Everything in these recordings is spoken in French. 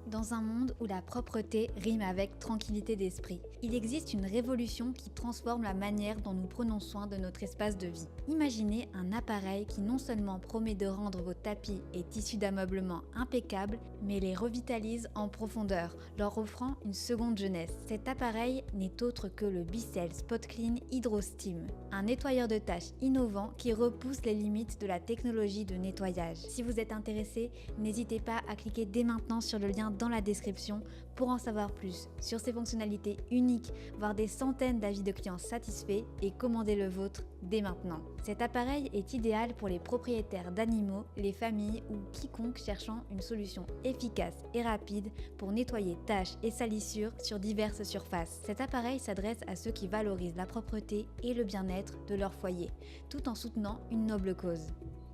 Dans un monde où la propreté rime avec tranquillité d'esprit, il existe une révolution qui transforme la manière dont nous prenons soin de notre espace de vie. Imaginez un appareil qui non seulement promet de rendre vos tapis et tissus d'ameublement impeccables, mais les revitalise en profondeur, leur offrant une seconde jeunesse. Cet appareil n'est autre que le Bicel Spot Clean Hydro Steam, un nettoyeur de tâches innovant qui repousse les limites de la technologie de nettoyage. Si vous êtes intéressé, n'hésitez pas à cliquer dès maintenant sur le lien dans la description pour en savoir plus sur ses fonctionnalités uniques, voir des centaines d'avis de clients satisfaits et commander le vôtre dès maintenant. Cet appareil est idéal pour les propriétaires d'animaux, les familles ou quiconque cherchant une solution efficace et rapide pour nettoyer tâches et salissures sur diverses surfaces. Cet appareil s'adresse à ceux qui valorisent la propreté et le bien-être de leur foyer, tout en soutenant une noble cause.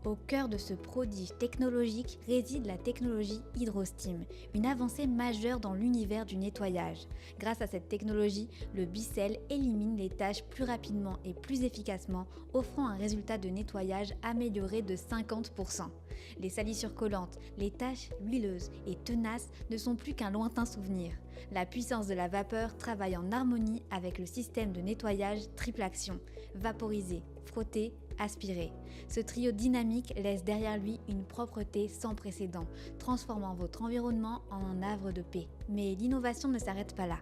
Au cœur de ce prodige technologique réside la technologie HydroSteam, une avancée majeure dans l'univers du nettoyage. Grâce à cette technologie, le Bicel élimine les tâches plus rapidement et plus efficacement, offrant un résultat de nettoyage amélioré de 50%. Les salissures collantes, les tâches huileuses et tenaces ne sont plus qu'un lointain souvenir. La puissance de la vapeur travaille en harmonie avec le système de nettoyage triple action, vaporiser, frotter, aspirer. Ce trio dynamique laisse derrière lui une propreté sans précédent, transformant votre environnement en un havre de paix. Mais l'innovation ne s'arrête pas là.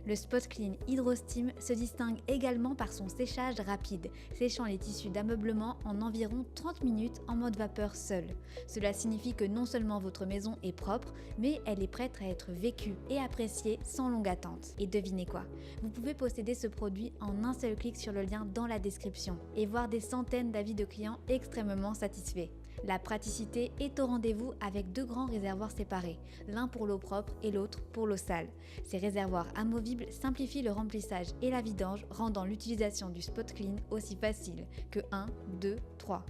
Le Spot Clean Hydro Steam se distingue également par son séchage rapide, séchant les tissus d'ameublement en environ 30 minutes en mode vapeur seul. Cela signifie que non seulement votre maison est propre, mais elle est prête à être vécue et appréciée sans longue attente. Et devinez quoi? Vous pouvez posséder ce produit en un seul clic sur le lien dans la description et voir des centaines d'avis de clients extrêmement satisfaits. La praticité est au rendez-vous avec deux grands réservoirs séparés, l'un pour l'eau propre et l'autre pour l'eau sale. Ces réservoirs amovibles simplifient le remplissage et la vidange, rendant l'utilisation du Spot Clean aussi facile que 1, 2, 3.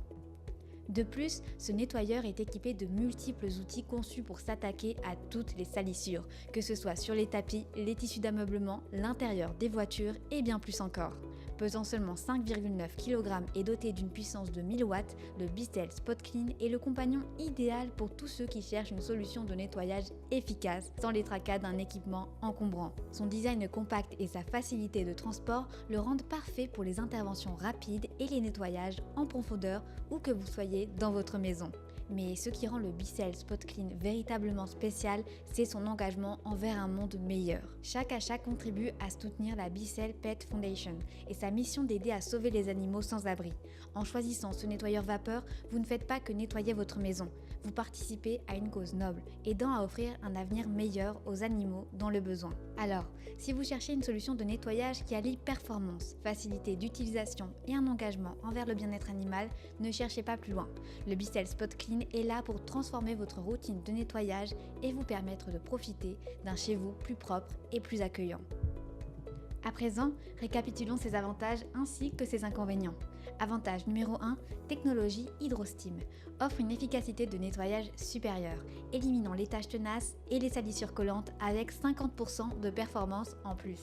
De plus, ce nettoyeur est équipé de multiples outils conçus pour s'attaquer à toutes les salissures, que ce soit sur les tapis, les tissus d'ameublement, l'intérieur des voitures et bien plus encore. Pesant seulement 5,9 kg et doté d'une puissance de 1000 watts, le Bicel Spot Clean est le compagnon idéal pour tous ceux qui cherchent une solution de nettoyage efficace sans les tracas d'un équipement encombrant. Son design compact et sa facilité de transport le rendent parfait pour les interventions rapides et les nettoyages en profondeur où que vous soyez dans votre maison. Mais ce qui rend le Bicel Spot Clean véritablement spécial, c'est son engagement envers un monde meilleur. Chaque achat contribue à soutenir la Bicel Pet Foundation et sa mission d'aider à sauver les animaux sans abri. En choisissant ce nettoyeur vapeur, vous ne faites pas que nettoyer votre maison, vous participez à une cause noble, aidant à offrir un avenir meilleur aux animaux dans le besoin. Alors, si vous cherchez une solution de nettoyage qui allie performance, facilité d'utilisation et un engagement envers le bien-être animal, ne cherchez pas plus loin. Le Bicel Spot Clean est là pour transformer votre routine de nettoyage et vous permettre de profiter d'un chez vous plus propre et plus accueillant. À présent, récapitulons ses avantages ainsi que ses inconvénients. Avantage numéro 1, technologie HydroSteam. Offre une efficacité de nettoyage supérieure, éliminant les taches tenaces et les salissures collantes avec 50% de performance en plus.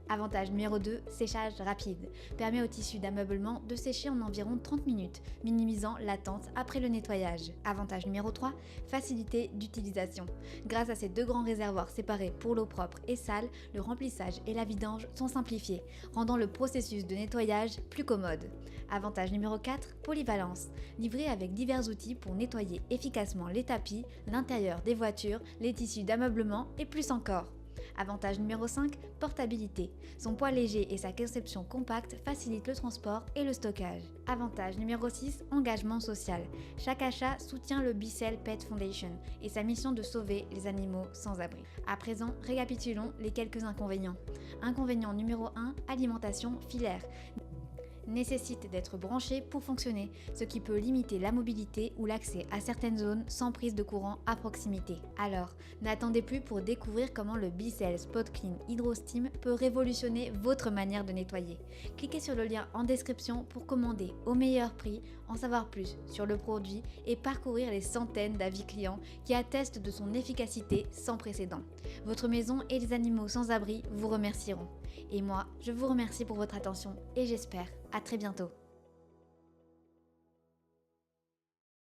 Avantage numéro 2, séchage rapide. Permet au tissu d'ameublement de sécher en environ 30 minutes, minimisant l'attente après le nettoyage. Avantage numéro 3, facilité d'utilisation. Grâce à ces deux grands réservoirs séparés pour l'eau propre et sale, le remplissage et la vidange sont simplifiés, rendant le processus de nettoyage plus commode. Avantage numéro 4, polyvalence. Livré avec divers outils pour nettoyer efficacement les tapis, l'intérieur des voitures, les tissus d'ameublement et plus encore. Avantage numéro 5, portabilité. Son poids léger et sa conception compacte facilitent le transport et le stockage. Avantage numéro 6, engagement social. Chaque achat soutient le Bicel Pet Foundation et sa mission de sauver les animaux sans abri. À présent, récapitulons les quelques inconvénients. Inconvénient numéro 1, alimentation filaire. Nécessite d'être branché pour fonctionner, ce qui peut limiter la mobilité ou l'accès à certaines zones sans prise de courant à proximité. Alors, n'attendez plus pour découvrir comment le Bicel Spot Clean Hydro Steam peut révolutionner votre manière de nettoyer. Cliquez sur le lien en description pour commander au meilleur prix, en savoir plus sur le produit et parcourir les centaines d'avis clients qui attestent de son efficacité sans précédent. Votre maison et les animaux sans abri vous remercieront. Et moi, je vous remercie pour votre attention et j'espère à très bientôt.